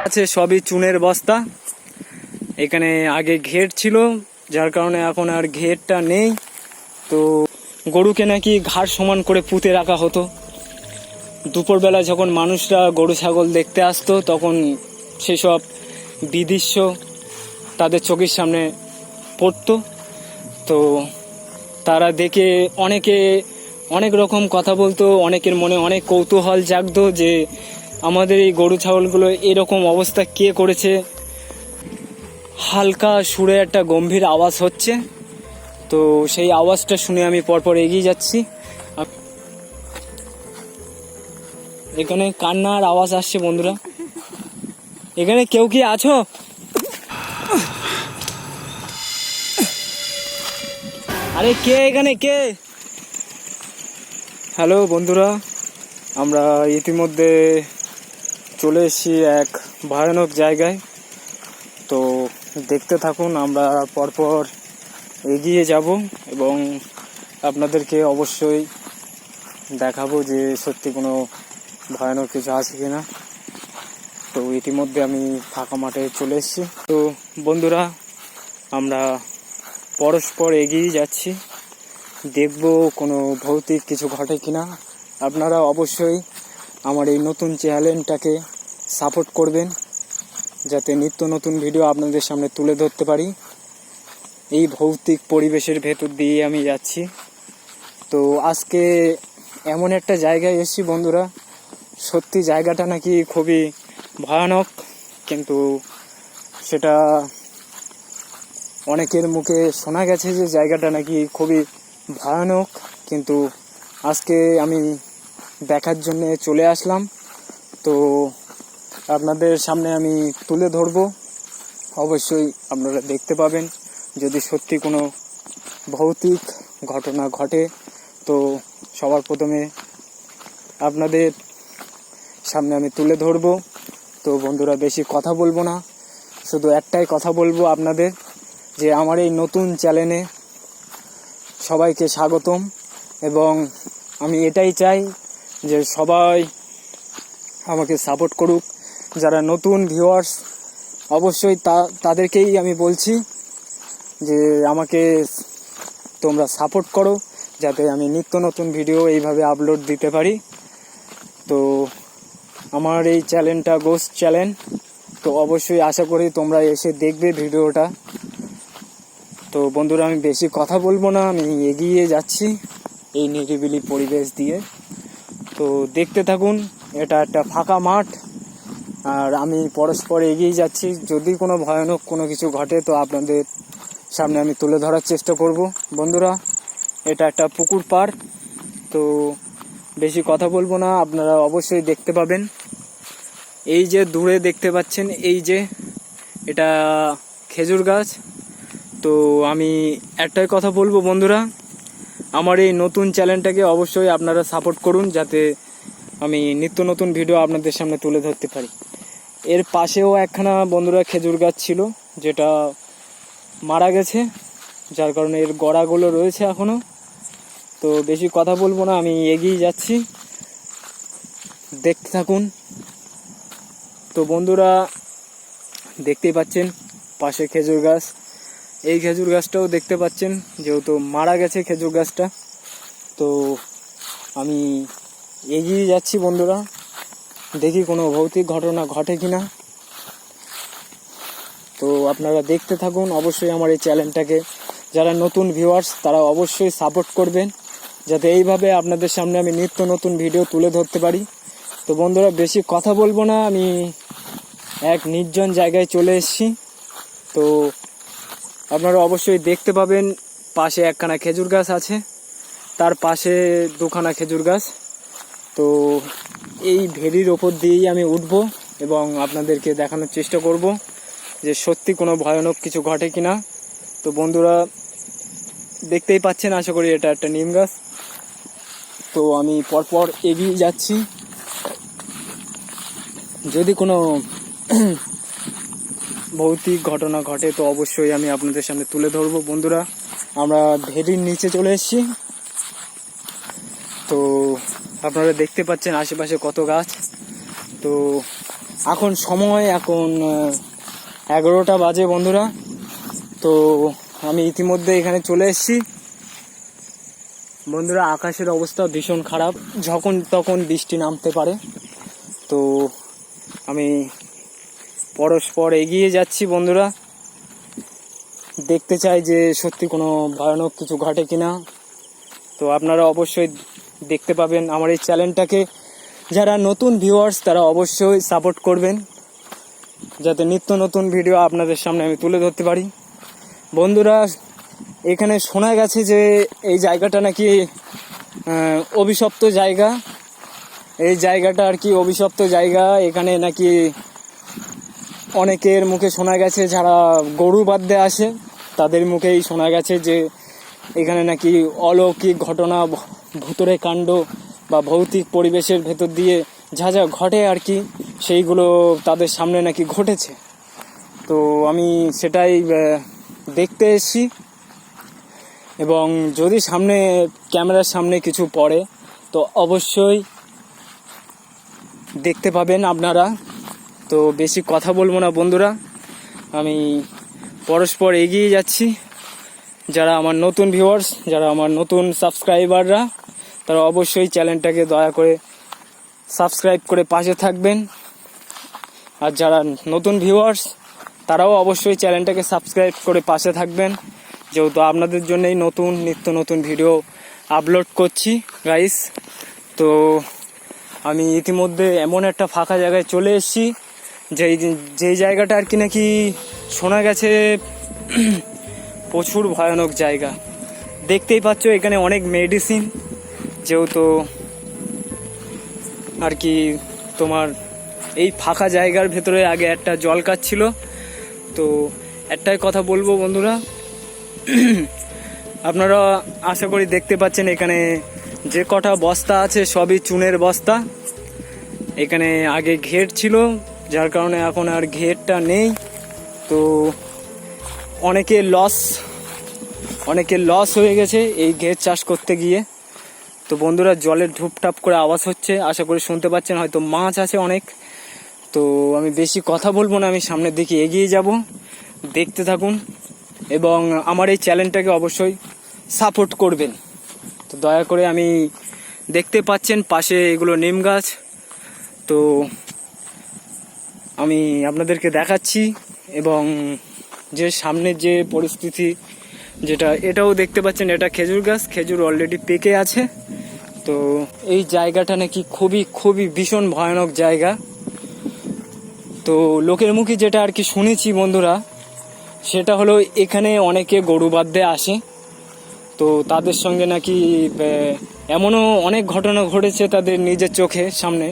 আছে সবই চুনের বস্তা। এখানে আগে ঘের ছিল, যার কারণে এখন আর ঘেরটা নেই। তো গরুকে নাকি ঘাড় সমান করে পুঁতে রাখা হতো। দুপুরবেলা যখন মানুষরা গরু ছাগল দেখতে আসতো তখন সেসব বিদৃশ্য তাদের চোখের সামনে পড়তো। তো তারা দেখে অনেকে অনেক রকম কথা বলতো, অনেকের মনে অনেক কৌতূহল জাগতো যে আমাদের এই গরু ছাগলগুলো এরকম অবস্থা কে করেছে। হালকা সুরে একটা গম্ভীর আওয়াজ হচ্ছে, তো সেই আওয়াজটা শুনে আমি পরপর এগিয়ে যাচ্ছি। এখানে কান্নার আওয়াজ আসছে বন্ধুরা। এখানে কেউ কি আছো? আরে কে এখানে, কে? হ্যালো বন্ধুরা, আমরা ইতিমধ্যে চলে এসেছি এক ভয়ানক জায়গায়। তো দেখতে থাকুন, আমরা পরপর এগিয়ে যাব এবং আপনাদেরকে অবশ্যই দেখাবো যে সত্যি কোনো ভয়ানক কিছু আছে কিনা। তো ইতিমধ্যে আমি ফাঁকা মাঠে চলে এসেছি। তো বন্ধুরা, আমরা পরস্পর এগিয়ে যাচ্ছি, দেখব কোনো ভৌতিক কিছু ঘটে কিনা। আপনারা অবশ্যই আমার এই নতুন চ্যানেলটাকে সাপোর্ট করবেন, যাতে নিত্য নতুন ভিডিও আপনাদের সামনে তুলে ধরতে পারি। এই ভৌতিক পরিবেশের ভেতর দিয়ে আমি যাচ্ছি। তো আজকে এমন একটা জায়গায় এসেছি বন্ধুরা, সত্যি জায়গাটা নাকি খুবই ভয়ানক, কিন্তু সেটা অনেকের মুখে শোনা গেছে যে জায়গাটা নাকি খুবই ভয়ানক। কিন্তু আজকে আমি দেখার জন্য চলে আসলাম। তো আপনাদের সামনে আমি তুলে ধরবো, অবশ্যই আপনারা দেখতে পাবেন। যদি সত্যি কোনো ভৌতিক ঘটনা ঘটে তো সবার প্রথমে আপনাদের সামনে আমি তুলে ধরবো। তো বন্ধুরা, বেশি কথা বলবো না, শুধু একটাই কথা বলবো আপনাদের, যে আমার এই নতুন চ্যানেলে সবাইকে স্বাগতম। এবং আমি এটাই চাই যে সবাই আমাকে সাপোর্ট করুক। যারা নতুন ভিউয়ার্স অবশ্যই তাদেরকেই আমি বলছি যে আমাকে তোমরা সাপোর্ট করো, যাতে আমি নিত্য নতুন ভিডিও এইভাবে আপলোড দিতে পারি। তো আমার এই চ্যানেলটা গোস্ট চ্যানেল, তো অবশ্যই আশা করি তোমরা এসে দেখবে ভিডিওটা। তো বন্ধুরা, আমি বেশি কথা বলবো না, আমি এগিয়ে যাচ্ছি এই নিরিবিলি পরিবেশ দিয়ে। তো দেখতে থাকুন, এটা একটা ফাঁকা মাঠ আর আমি পরস্পর এগিয়ে যাচ্ছি। যদি কোনো ভয়ানক কোনো কিছু ঘটে তো আপনাদের সামনে আমি তুলে ধরার চেষ্টা করব। বন্ধুরা, এটা একটা পুকুর পাড়, তো বেশি কথা বলবো না, আপনারা অবশ্যই দেখতে পাবেন। এই যে দূরে দেখতে পাচ্ছেন, এই যে এটা খেজুর গাছ। তো আমি একটাই কথা বলবো বন্ধুরা, আমার এই নতুন চ্যানেলটাকে অবশ্যই আপনারা সাপোর্ট করুন, যাতে আমি নিত্য নতুন ভিডিও আপনাদের সামনে তুলে ধরতে পারি। এর পাশেও একখানা বন্ধুরা খেজুর গাছ ছিল, যেটা মারা গেছে, যার কারণে এর গোড়াগুলো রয়েছে এখনো। তো বেশি কথা বলবো না, আমি এগিয়ে যাচ্ছি, দেখতে থাকুন। তো বন্ধুরা, দেখতেই পাচ্ছেন পাশে খেজুর গাছ, এই খেজুর গাছটাও দেখতে পাচ্ছেন, যেহেতু মারা গেছে খেজুর গাছটা। তো আমি এগিয়ে যাচ্ছি বন্ধুরা, দেখি কোনো ভৌতিক ঘটনা ঘটে কিনা। তো আপনারা দেখতে থাকুন, অবশ্যই আমার এই চ্যানেলটাকে যারা নতুন ভিউয়ার্স তারা অবশ্যই সাপোর্ট করবেন, যাতে এইভাবে আপনাদের সামনে আমি নিত্য নতুন ভিডিও তুলে ধরতে পারি। তো বন্ধুরা, বেশি কথা বলবো না, আমি এক নির্জন জায়গায় চলে এসেছি। তো আপনারা অবশ্যই দেখতে পাবেন, পাশে একখানা খেজুর গাছ আছে, তার পাশে দুখানা খেজুর গাছ। তো এই ভেরির ওপর দিয়েই আমি উঠবো এবং আপনাদেরকে দেখানোর চেষ্টা করব যে সত্যি কোনো ভয়ানক কিছু ঘটে কিনা। তো বন্ধুরা, দেখতেই পাচ্ছেন, আশা করি এটা একটা নিম গাছ। তো আমি পরপর এগিয়ে যাচ্ছি, যদি কোনো ভৌতিক ঘটনা ঘটে তো অবশ্যই আমি আপনাদের সামনে তুলে ধরবো। বন্ধুরা, আমরা ভেরির নিচে চলে এসেছি। তো আপনারা দেখতে পাচ্ছেন আশেপাশে কত গাছ। তো এখন 11টা বাজে বন্ধুরা। তো আমি ইতিমধ্যে এখানে চলে এসেছি বন্ধুরা। আকাশের অবস্থা ভীষণ খারাপ, যখন তখন বৃষ্টি নামতে পারে। তো আমি পরস্পর এগিয়ে যাচ্ছি বন্ধুরা, দেখতে চাই যে সত্যি কোনো ভয়ানক কিছু ঘটে কিনা। তো আপনারা অবশ্যই দেখতে পাবেন আমার এই চ্যানেলটাকে। যারা নতুন ভিউয়ার্স তারা অবশ্যই সাপোর্ট করবেন, যাতে নিত্য নতুন ভিডিও আপনাদের সামনে আমি তুলে ধরতে পারি। বন্ধুরা, এখানে শোনা গেছে যে এই জায়গাটা নাকি অভিশপ্ত জায়গা। এই জায়গাটা আর কি অভিশপ্ত জায়গা। এখানে নাকি অনেকের মুখে শোনা গেছে, যারা গরু বাঁধতে আসে তাদের মুখেই শোনা গেছে যে এখানে নাকি অলৌকিক ঘটনা, ভূতুড়ে কাণ্ড বা ভৌতিক পরিবেশের ভেতর দিয়ে যা যা ঘটে আর কি, সেইগুলো তাদের সামনে নাকি ঘটেছে। তো আমি সেটাই দেখতে এসেছি, এবং যদি সামনে ক্যামেরার সামনে কিছু পড়ে তো অবশ্যই দেখতে পাবেন আপনারা। তো বেশি কথা বলবো না বন্ধুরা, আমি পরস্পর এগিয়ে যাচ্ছি। যারা আমার নতুন ভিউয়ার্স, যারা আমার নতুন সাবস্ক্রাইবাররা, তারা অবশ্যই চ্যানেলটাকে দয়া করে সাবস্ক্রাইব করে পাশে থাকবেন। আর যারা নতুন ভিউয়ার্স তারাও অবশ্যই চ্যানেলটাকে সাবস্ক্রাইব করে পাশে থাকবেন, যেহেতু আপনাদের জন্যই নিত্য নতুন ভিডিও আপলোড করছি গাইস। তো আমি ইতিমধ্যে এমন একটা ফাঁকা জায়গায় চলে এসেছি যেই জায়গাটা আর কি নাকি শোনা গেছে প্রচুর ভয়ানক জায়গা। দেখতেই পাচ্ছ এখানে অনেক মেডিসিন, যেহেতু আর কি তোমার এই ফাঁকা জায়গার ভেতরে আগে একটা জল কাজ ছিল। তো একটাই কথা বলবো বন্ধুরা, আপনারা আশা করি দেখতে পাচ্ছেন এখানে যে কটা বস্তা আছে সবই চুনের বস্তা। এখানে আগে ঘের ছিল, যার কারণে এখন আর ঘেরটা নেই। তো অনেকের লস হয়ে গেছে এই ঘের চাষ করতে গিয়ে। তো বন্ধুরা, জলের ঢুপটাপ করে আওয়াজ হচ্ছে, আশা করি শুনতে পাচ্ছেন, হয়তো মাছ আছে অনেক। তো আমি বেশি কথা বলবো না, আমি সামনের দিকে এগিয়ে যাব, দেখতে থাকুন এবং আমার এই চ্যানেলটাকে অবশ্যই সাপোর্ট করবেন। তো দয়া করে, আমি দেখতে পাচ্ছেন পাশে এগুলো নিম গাছ। তো আমি আপনাদেরকে দেখাচ্ছি, এবং যে সামনের যে পরিস্থিতি, এটাও দেখতে পাচ্ছেন, এটা খেজুর গাছ, খেজুর অলরেডি পেকে আছে। তো এই জায়গাটা নাকি খুবই ভীষণ ভয়ানক জায়গা। তো লোকের মুখে যেটা আর কি শুনেছি বন্ধুরা, সেটা হলো এখানে অনেকে গরু বাঁধতে আসে। তো তাদের সঙ্গে নাকি এমনও অনেক ঘটনা ঘটেছে তাদের নিজের চোখে সামনে,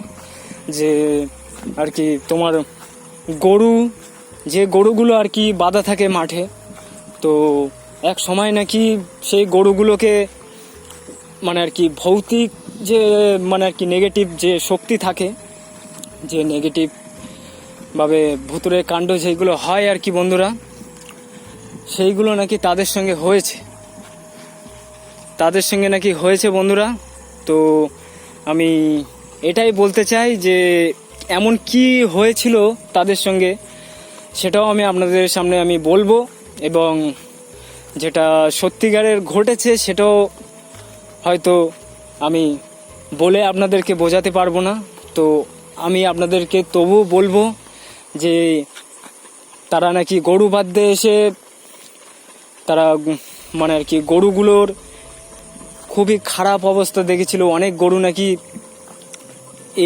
যে আর কি তোমার গরুগুলো আর কি বাঁধা থাকে মাঠে। তো এক সময় নাকি সেই গরুগুলোকে মানে আর কি ভৌতিক যে মানে আর কি নেগেটিভ যে শক্তি থাকে, যে নেগেটিভ ভাবে ভুতুড়ে কাণ্ড যেগুলো হয় আর কি বন্ধুরা, সেইগুলো নাকি তাদের সঙ্গে হয়েছে বন্ধুরা। তো আমি এটাই বলতে চাই যে এমন কি হয়েছিল তাদের সঙ্গে, সেটাও আমি আপনাদের সামনে আমি বলবো, এবং যেটা সত্যিকারের ঘটেছে সেটাও হয়তো আমি বলে আপনাদেরকে বোঝাতে পারবো না। তো আমি আপনাদেরকে তবু বলবো যে তারা নাকি গরু বাঁধতে এসে তারা মানে আর কি গরুগুলোর খুবই খারাপ অবস্থা দেখেছিল। অনেক গরু নাকি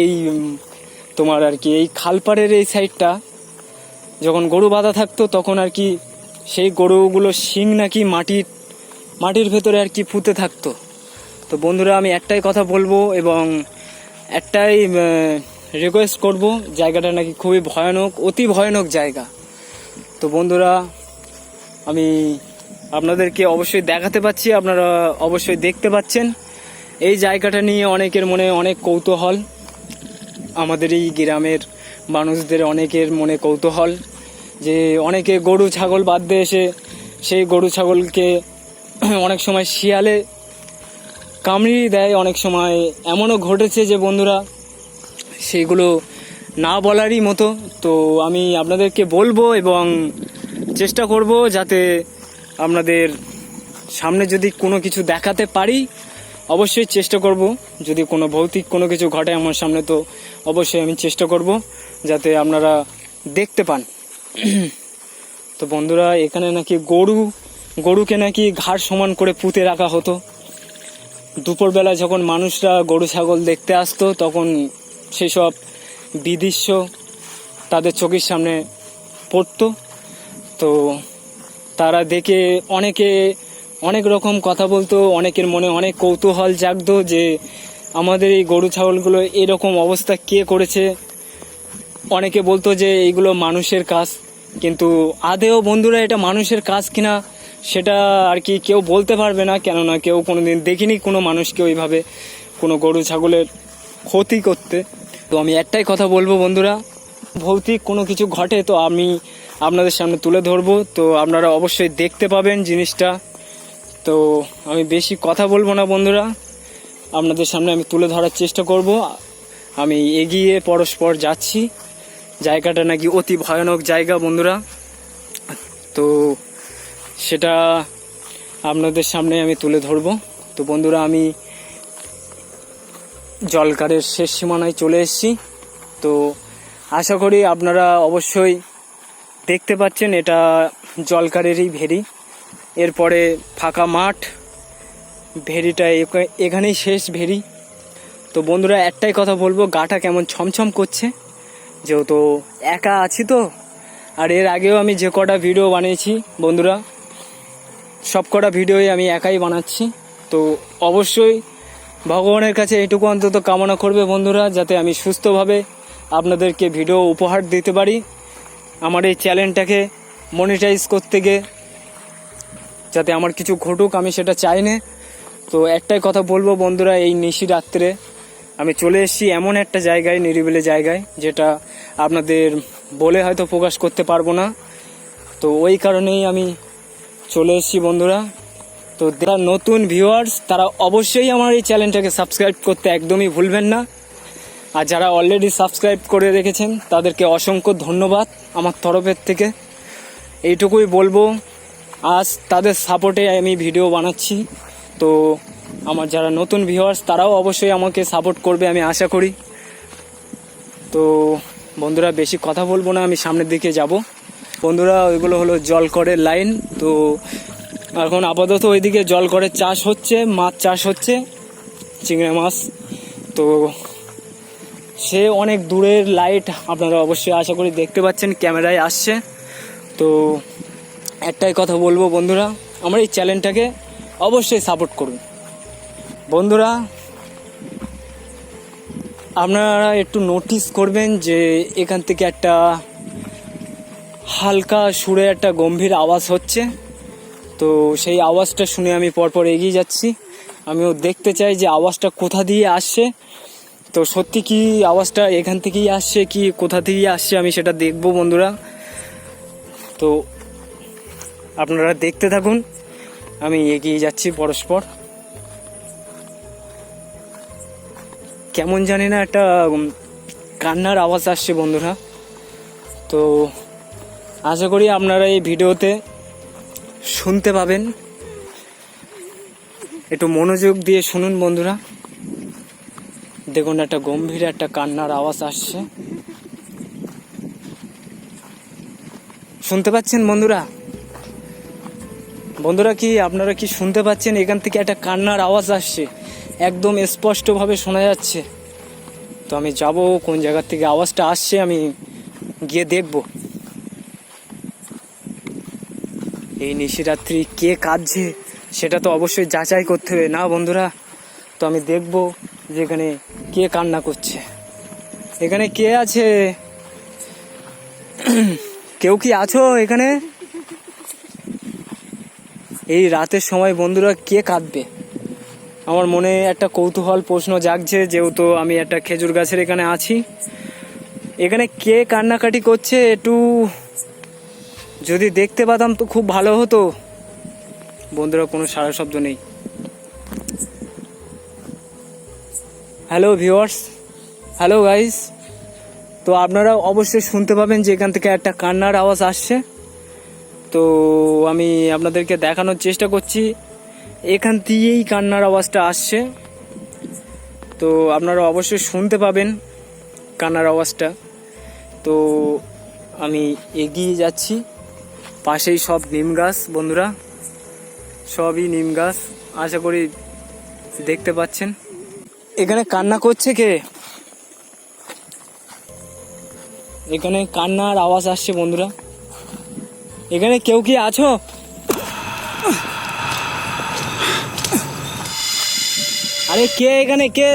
এই তোমার আর কি এই খালপাড়ের এই সাইডটা যখন গরু বাঁধা থাকতো, তখন আর কি সেই গরুগুলো শিং নাকি মাটির ভেতরে আর কি পুঁতে থাকতো। তো বন্ধুরা, আমি একটাই কথা বলবো এবং একটাই রিকোয়েস্ট করব, জায়গাটা নাকি খুবই ভয়ানক, অতি ভয়ানক জায়গা। তো বন্ধুরা, আমি আপনাদেরকে অবশ্যই দেখাতে পাচ্ছি, আপনারা অবশ্যই দেখতে পাচ্ছেন। এই জায়গাটা নিয়ে অনেকের মনে অনেক কৌতূহল, আমাদের এই গ্রামের মানুষদের অনেকের মনে কৌতূহল, যে অনেকে গরু ছাগল বাঁধতে এসে সেই গরু ছাগলকে অনেক সময় শিয়ালে কামড়িয়ে দেয়। অনেক সময় এমনও ঘটেছে যে বন্ধুরা, সেইগুলো না বলারই মতো। তো আমি আপনাদেরকে বলবো এবং চেষ্টা করব যাতে আপনাদের সামনে যদি কোনো কিছু দেখাতে পারি, অবশ্যই চেষ্টা করব। যদি কোনো ভৌতিক কোনো কিছু ঘটে আমার সামনে, তো অবশ্যই আমি চেষ্টা করব যাতে আপনারা দেখতে পান। তো বন্ধুরা, এখানে নাকি গরুকে নাকি ঘাড় সমান করে পুঁতে রাখা হতো। দুপুরবেলা যখন মানুষরা গরু ছাগল দেখতে আসতো, তখন সেসব বিদৃশ্য তাদের চোখের সামনে পড়তো। তো তারা দেখে অনেক রকম কথা বলতো, অনেকের মনে অনেক কৌতূহল জাগতো যে আমাদের এই গরু ছাগলগুলো এরকম অবস্থা কে করেছে। অনেকে বলতো যে এইগুলো মানুষের কাজ, কিন্তু আদেও বন্ধুরা এটা মানুষের কাজ কিনা সেটা আর কি কেউ বলতে পারবে না, কেননা কেউ কোনোদিন দেখিনি কোনো মানুষকে ওইভাবে কোনো গরু ছাগলের ক্ষতি করতে। তো আমি একটাই কথা বলবো বন্ধুরা, ভৌতিক কোনো কিছু ঘটে তো আমি আপনাদের সামনে তুলে ধরবো, তো আপনারা অবশ্যই দেখতে পাবেন জিনিসটা। তো আমি বেশি কথা বলবো না বন্ধুরা, আপনাদের সামনে আমি তুলে ধরার চেষ্টা করব। আমি এগিয়ে পরস্পর যাচ্ছি। জায়গাটা নাকি অতি ভয়ানক জায়গা বন্ধুরা, তো সেটা আপনাদের সামনে আমি তুলে ধরবো। তো বন্ধুরা, আমি জলকারের শেষ সীমানায় চলে এসেছি। তো আশা করি আপনারা অবশ্যই দেখতে পাচ্ছেন এটা জলকারেরই ভেরি। এরপরে ফাঁকা মাঠ, ভেরিটা এখানেই শেষ ভেরি। তো বন্ধুরা, একটাই কথা বলবো, গাটা কেমন ছমছম করছে, যেহেতু একা আছি তো। আর এর আগেও আমি যে কটা ভিডিও বানিয়েছি বন্ধুরা, সব কটা ভিডিওই আমি একাই বানাচ্ছি। তো অবশ্যই ভগবানের কাছে এটুকু অন্তত কামনা করবে বন্ধুরা, যাতে আমি সুস্থভাবে আপনাদেরকে ভিডিও উপহার দিতে পারি। আমার এই চ্যানেলটাকে মনিটাইজ করতে গিয়ে যাতে আমার কিছু ঘটুক, আমি সেটা চাই না। তো একটাই কথা বলবো বন্ধুরা, এই নিশি রাত্রে আমি চলে এসেছি এমন একটা জায়গায়, নিরিবিলি জায়গায়, যেটা আপনাদের বলে হয়তো প্রকাশ করতে পারবো না। তো ওই কারণেই আমি চলে এসেছি বন্ধুরা। তো যারা নতুন ভিউয়ার্স তারা অবশ্যই আমার এই চ্যানেলটাকে সাবস্ক্রাইব করতে একদমই ভুলবেন না। আর যারা অলরেডি সাবস্ক্রাইব করে রেখেছেন তাদেরকে অসংখ্য ধন্যবাদ আমার তরফের থেকে। এইটুকুই বলবো, আজ তাদের সাপোর্টে আমি ভিডিও বানাচ্ছি। তো আমার যারা নতুন ভিউয়ার্স তারাও অবশ্যই আমাকে সাপোর্ট করবে আমি আশা করি। তো বন্ধুরা, বেশি কথা বলবো না, আমি সামনের দিকে যাব। বন্ধুরা, ওইগুলো হলো জলকরের লাইন। তো এখন আপাতত ওইদিকে জলকরের চাষ হচ্ছে, মাছ চাষ হচ্ছে, চিংড়ি মাছ। তো সে অনেক দূরের লাইট আপনারা অবশ্যই আশা করি দেখতে পাচ্ছেন, ক্যামেরায় আসছে। তো একটাই কথা বলবো বন্ধুরা, আমার এই চ্যানেলটাকে অবশ্যই সাপোর্ট করুন। বন্ধুরা, আপনারা একটু নোটিস করবেন যে এখান থেকে একটা হালকা সুরে একটা গম্ভীর আওয়াজ হচ্ছে। তো সেই আওয়াজটা শুনে আমি পরপর এগিয়ে যাচ্ছি। আমিও দেখতে চাই যে আওয়াজটা কোথা দিয়ে আসছে। তো সত্যি কি আওয়াজটা এখান থেকেই আসছে কি কোথা থেকেই আসছে আমি সেটা দেখবো বন্ধুরা। তো আপনারা দেখতে থাকুন, আমি এগিয়ে যাচ্ছি পরস্পর। কেমন জানি না একটা কান্নার আওয়াজ আসছে বন্ধুরা। তো আশা করি আপনারা এই ভিডিওতে শুনতে পাবেন, একটু মনোযোগ দিয়ে শুনুন বন্ধুরা। দেখুন, একটা গম্ভীর একটা কান্নার আওয়াজ আসছে, শুনতে পাচ্ছেন বন্ধুরা? বন্ধুরা, কি আপনারা কি শুনতে পাচ্ছেন? এখান থেকে একটা কান্নার আওয়াজ আসছে, একদম স্পষ্টভাবে শোনা যাচ্ছে। তো আমি যাব, কোন জায়গা থেকে আওয়াজটা আসছে আমি গিয়ে দেখব। এই নিশিরাত্রি কে কাঁদছে সেটা তো অবশ্যই যাচাই করতে হবে না বন্ধুরা। তো আমি দেখব যে এখানে কে কান্না করছে, এখানে কে আছে, কেউ কি আছো এখানে? এই রাতের সময় বন্ধুরা কে কাঁদবে? আমার মনে একটা কৌতূহল প্রশ্ন জাগছে, যেহেতু আমি একটা খেজুর গাছের এখানে আছি। এখানে কে কান্নাকাটি করছে একটু যদি দেখতে পেতাম তো খুব ভালো হতো বন্ধুরা। কোনো সারা শব্দ নেই। হ্যালো ভিউয়ার্স, হ্যালো গাইস, তো আপনারা অবশ্যই শুনতে পাবেন যে এখান থেকে একটা কান্নার আওয়াজ আসছে। তো আমি আপনাদেরকে দেখানোর চেষ্টা করছি, এখান দিয়েই কান্নার আওয়াজটা আসছে। তো আপনারা অবশ্যই শুনতে পাবেন কান্নার আওয়াজটা। তো আমি এগিয়ে যাচ্ছি, পাশেই সব নিম গাছ বন্ধুরা, সবই নিম গাছ, আশা করি দেখতে পাচ্ছেন। এখানে কান্না করছে কে? এখানে কান্নার আওয়াজ আসছে বন্ধুরা। এখানে কেউ কি আছো? আরে কে এখানে, কে?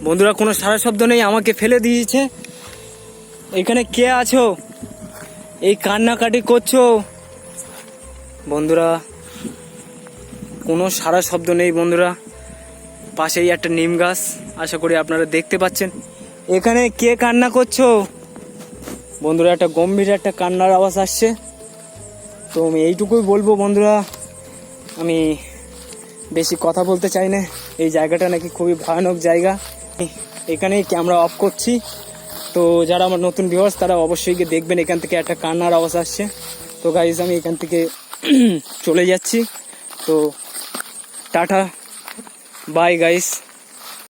বন্ধুরা কোনো সারা শব্দ নেই, আমাকে ফেলে দিয়েছে। এখানে কে আছো? এই কান্নাকাটি করছো বন্ধুরা, কোনো সারা শব্দ নেই বন্ধুরা। পাশেই একটা নিম গাছ, আশা করি আপনারা দেখতে পাচ্ছেন। এখানে কে কান্না করছো বন্ধুরা? একটা গম্ভীর একটা কান্নার আওয়াজ আসছে। তো আমি এইটুকুই বলবো বন্ধুরা, আমি বেশি কথা বলতে চাই না। এই জায়গাটা নাকি খুবই ভয়ানক জায়গা। এখানেই ক্যামেরা অফ করছি। তো যারা আমার নতুন ভিউয়ার্স তারা অবশ্যই গিয়ে দেখবেন, এখান থেকে একটা কান্নার আওয়াজ আসছে। তো গাইজ আমি এখান থেকে চলে যাচ্ছি। তো টাটা, বাই গাইস।